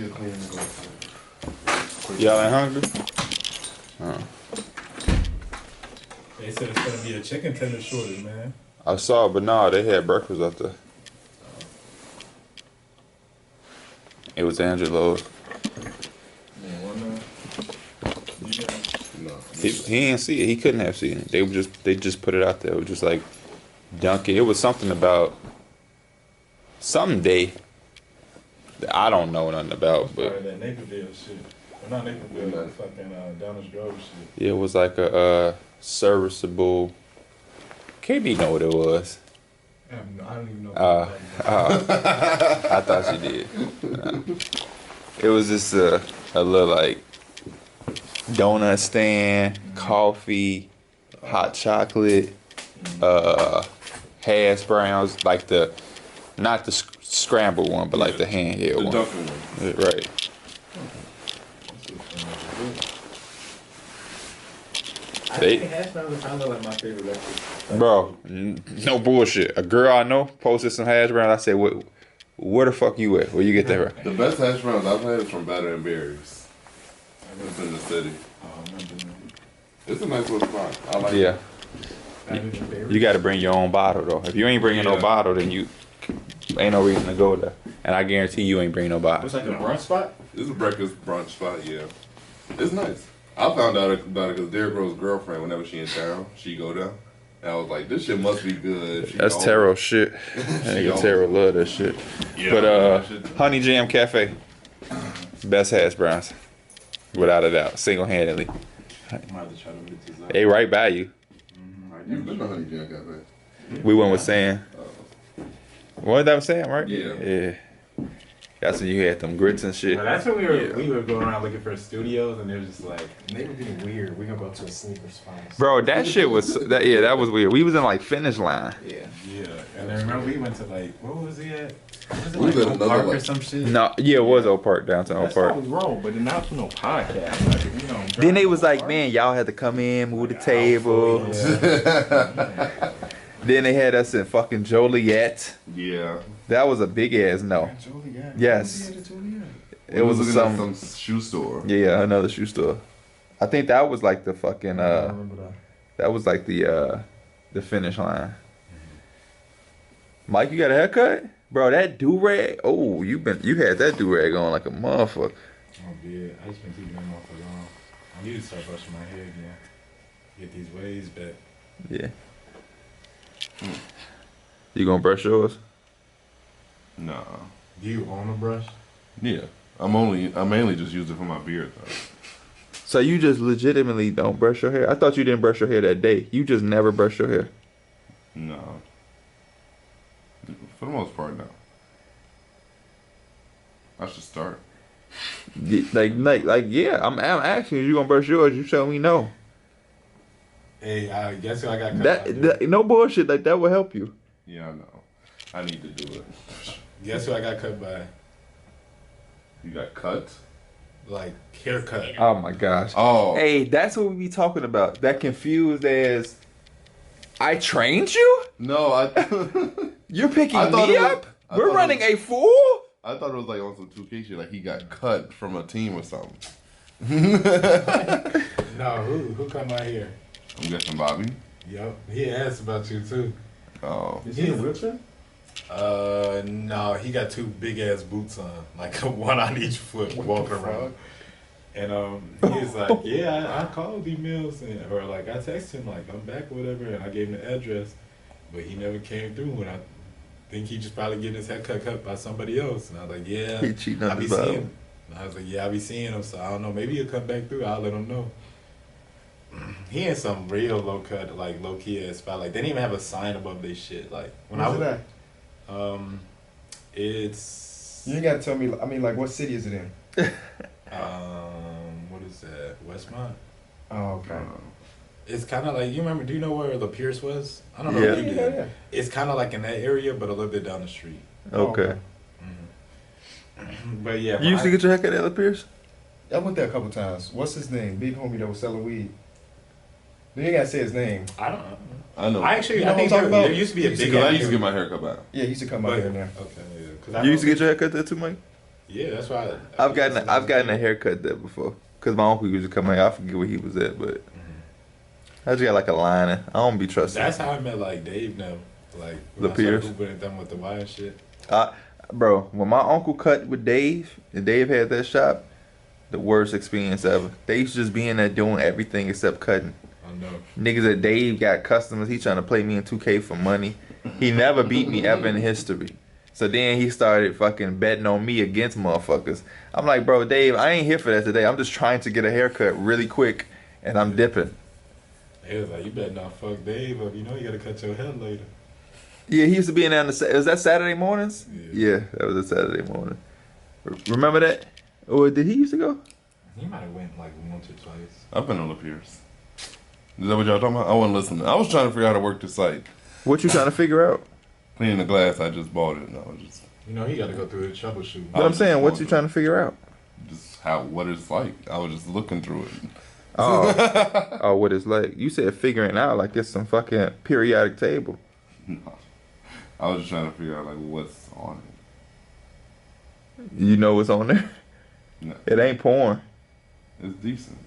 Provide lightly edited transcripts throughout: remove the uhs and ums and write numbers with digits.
a clean and go. Y'all ain't hungry? They said it's gonna be a chicken tender shortage, man. I saw, but nah, they had breakfast up there. It was Angelo's. No. He didn't see it. He couldn't have seen it. They just put it out there. It was just like Dunkin'. It was something about some day that I don't know nothing about, but that Naperville shit. Well, not Naperville, but fucking Downers Grove shit. yeah, it was like a serviceable. KB know what it was. I don't even know. I thought she did. It was just a little like donut stand, coffee, hot chocolate, hash browns, like not the scrambled one, but like the handheld one. Dunkin' one. Right. I think hash browns are kind of like my favorite breakfast. Bro, no bullshit. A girl I know posted some hash browns. I said, where the fuck you at? Where you get that from? The best hash browns I've had is from Batter and Berries. It's in the city. It's a nice little spot. I like it. You got to bring your own bottle though. If you ain't bringing no bottle, then you ain't no reason to go there. And I guarantee you ain't bringing no bottle. It's like a brunch spot? It's a breakfast brunch spot, yeah. It's nice. I found out about it because Derrick Rose's girlfriend, whenever she in town, she go there. And I was like, this shit must be good. That's Taro shit. Nigga Taro love that shit. Yeah, But Honey Jam Cafe, best hash browns, without a doubt, single handedly. They right by you. You've been to Honey Jam Cafe. We went with Sam. What that was Sam, right? Yeah. Yeah. That's when you had them grits and shit. Well, that's when we were going around looking for studios, and they were just like, they were getting weird. We're gonna go to a sneaker spot. Bro, that shit was that was weird. We was in like finish line. Yeah. And I remember we went to like, what was he at? Was it We like did Oak another, Park or like- some shit? No, yeah, it was Oak Park, downtown Oak That's Park. what was wrong, but then not for no podcast. Like, you know, Then they was like, man, y'all had to come in, move the table. Yeah. Then they had us in fucking Joliet. Yeah. That was a big ass no. Joliet. Yes. It was looking at some shoe store. Yeah, another shoe store. I think that was like the fucking I remember that. that was like the finish line. Mike, you got a haircut? Bro, that do-rag, oh, you had that do-rag on like a motherfucker. Oh, yeah. I just been keeping them off for long. I need to start brushing my hair again. Get these waves back. Yeah. You gonna brush yours? Nah. Do you own a brush? Yeah. I mainly just use it for my beard though. So you just legitimately don't brush your hair? I thought you didn't brush your hair that day. You just never brush your hair. No. For the most part, no. I should start. Like, yeah. I'm asking you gonna brush yours. You tell me no. Hey, I guess who I got cut by? That no bullshit. Like that will help you. Yeah, I know. I need to do it. Guess who I got cut by? You got cut? Like, haircut. Oh my gosh. Oh. Hey, that's what we be talking about. That confused as I trained you? No, You're picking I thought me it was- up? I We're thought it running was- a fool? I thought it was like on some 2K shit, like he got cut from a team or something. No, who cut my hair? I'm guessing Bobby. Yup. He asked about you too. Oh. Is he in a wheelchair? No, he got two big ass boots on, like one on each foot, walking around. And he was like, yeah, I called emails or like I texted him like I'm back or whatever, and I gave him the address, but he never came through. And I think he just probably getting his hair cut by somebody else. And I was like, yeah, He cheating on I be his seeing bottom. him. And I was like, yeah, I be seeing him, so I don't know. Maybe he'll come back through. I'll let him know. He in some real low cut, like low key ass spot. Like they didn't even have a sign above their shit. Like when Where's I it was, at? it's You ain't gotta tell me. I mean, like, what city is it in? what is that? Westmont. Oh, okay. It's kind of like, you remember? Do you know where the Pierce was? I don't know Yeah. if you did. Yeah. It's kind of like in that area, but a little bit down the street. Okay. But yeah, You used to get your haircut at La Pierce? I went there a couple times. What's his name? Big homie that was selling weed. You ain't gotta say his name. I don't know. I know. I actually, You know I think what I'm talking there about? used to be a big. Because I used to get my hair cut back. Yeah, he used to come out here now. Okay, yeah. 'Cause I You used to know- get your haircut there too, Mike? Yeah, that's why. I've gotten a haircut there before. Cause my uncle used to come here. I forget where he was at, but I just got like a line. I don't be trusting. That's how I met like Dave now. Like when I Pierce. started hooping at them with the wire shit. Bro, when my uncle cut with Dave, and Dave had that shop, the worst experience ever. They used to just be in there doing everything except cutting. I know. Niggas at Dave got customers. He trying to play me in 2K for money. He never beat me ever in history. So then he started fucking betting on me against motherfuckers. I'm like, bro, Dave, I ain't here for that today. I'm just trying to get a haircut really quick, and I'm dipping. He was like, you better not fuck Dave up. You know you gotta cut your hair later. Yeah, he used to be in there on the. Was that Saturday mornings? Yeah. That was a Saturday morning. Remember that? Or did he used to go? He might have went like once or twice. I've been on the Pierce. Is that what y'all talking about? I wasn't listening. I was trying to figure out how to work the site. What you trying to figure out? Cleaning the glass, I just bought it. And I was just. You know he got to go through his troubleshooting. But I'm saying, what you trying to figure out? Just what it's like. I was just looking through it. Oh, what it's like. You said figuring out like it's some fucking periodic table. No. I was just trying to figure out like what's on it. You know what's on there? No. It ain't porn. It's decent.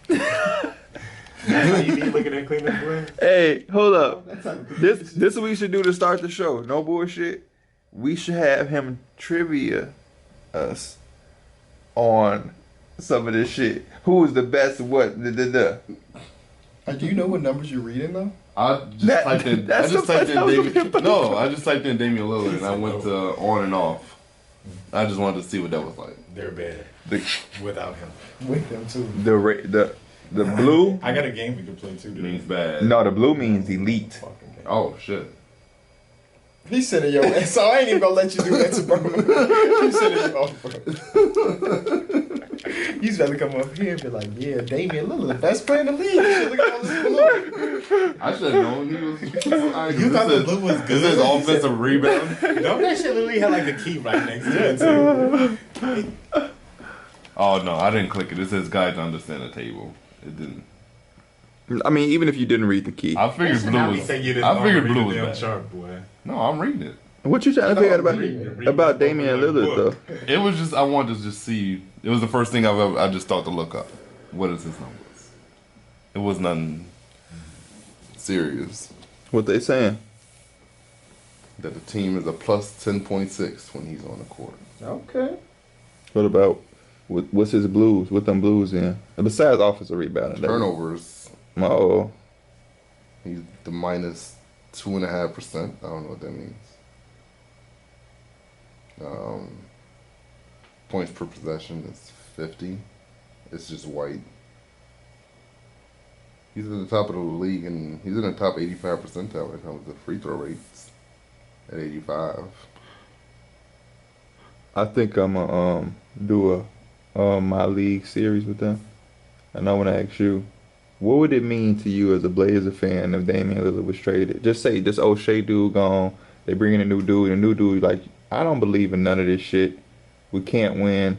You be looking at cleaning the glass? Hey, hold up. This is what we should do to start the show. No bullshit. We should have him trivia us on some of this shit. Who is the best? What? Do you know what numbers you're reading though? I just typed in. I just typed in Damian. No, I just typed in Damian Lillard and I went to on and off. I just wanted to see what that was like. They're bad without him. With them too. The blue. I got a game we can play too. Means bad. No, the blue means elite. Oh shit. He said it, yo. So I ain't even gonna let you do that to bro. He said it, yo, bro. You just better come up here and be like, yeah, Damian Lillard, the best player in the league. Shit, look at all this blue. I should have known he was. You thought the blue was good? This is offensive rebound. Don't that shit literally had like the key right next to it too. Oh no, I didn't click it. It says guide to understand the table. It didn't. I mean, even if you didn't read the key. I figured blue was. I figured blue was bad. Sharp, boy. No, I'm reading it. What you trying to figure out about Damian Lillard though? It was just I wanted to just see. It was the first thing I just thought to look up. What is his numbers? It was nothing serious. What they saying? That the team is a plus 10.6 when he's on the court. Okay. What about what's his blues? What them blues in? Besides offensive rebounding, Turnovers. Oh, He's the minus 2.5%. I don't know what that means. Points per possession is 50. It's just white. He's at the top of the league, and he's in the top 85 percentile when it comes to free throw rates at 85. I think I'm gonna do a my league series with them, and I want to ask you, what would it mean to you as a Blazer fan if Damian Lillard was traded? Just say this O'Shea dude gone, they bring in a new dude like, I don't believe in none of this shit. We can't win,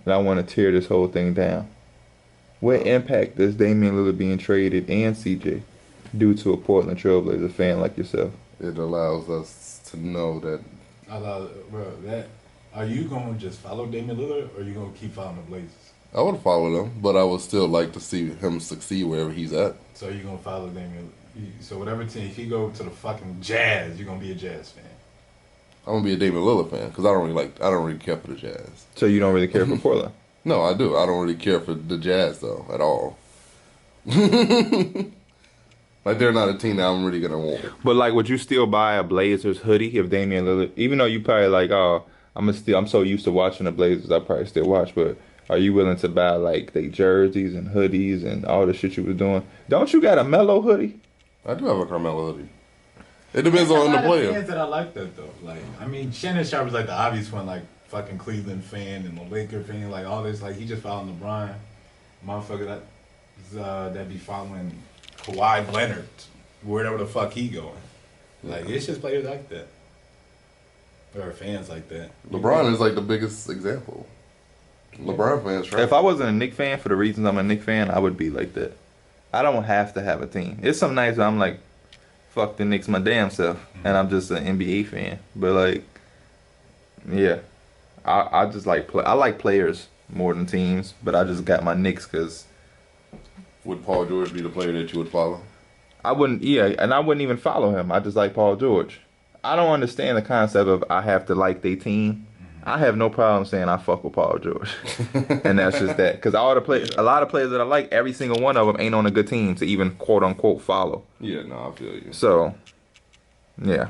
and I want to tear this whole thing down. What impact does Damian Lillard being traded and CJ do to a Portland Trailblazer fan like yourself? It allows us to know that. Are you gonna just follow Damian Lillard, or are you gonna keep following the Blazers? I would follow them, but I would still like to see him succeed wherever he's at. So you're gonna follow Damian. So whatever team, if you go to the fucking Jazz, you're gonna be a Jazz fan. I'm gonna be a Damian Lillard fan because I don't really care for the Jazz. So you don't really care for Portland? No, I do. I don't really care for the Jazz though at all. Like they're not a team that I'm really gonna want. But like, would you still buy a Blazers hoodie if Damian Lillard? Even though you probably like, oh, I'm so used to watching the Blazers, I probably still watch. But are you willing to buy like they jerseys and hoodies and all the shit you was doing? Don't you got a Melo hoodie? I do have a Carmelo hoodie. It depends on the player. Fans that I like that though. Like, I mean, Shannon Sharp is like the obvious one, like fucking Cleveland fan and the Laker fan, like all this. Like he just following LeBron, motherfucker that be following Kawhi Leonard, wherever the fuck he going. Like it's just players like that, or fans like that. LeBron is like the biggest example. LeBron fans. Right? If I wasn't a Knicks fan for the reasons I'm a Knicks fan, I would be like that. I don't have to have a team. It's some nights where I'm like, fuck the Knicks my damn self, and I'm just an NBA fan. But like, yeah, I just like I like players more than teams, but I just got my Knicks because Would Paul George be the player that you would follow? I wouldn't. Yeah, and I wouldn't even follow him. I just like Paul George. I don't understand the concept of I have to like their team. I have no problem saying I fuck with Paul George, and that's just that. Because all the players, a lot of players that I like, every single one of them ain't on a good team to even quote unquote follow. Yeah, no, I feel you. So, yeah.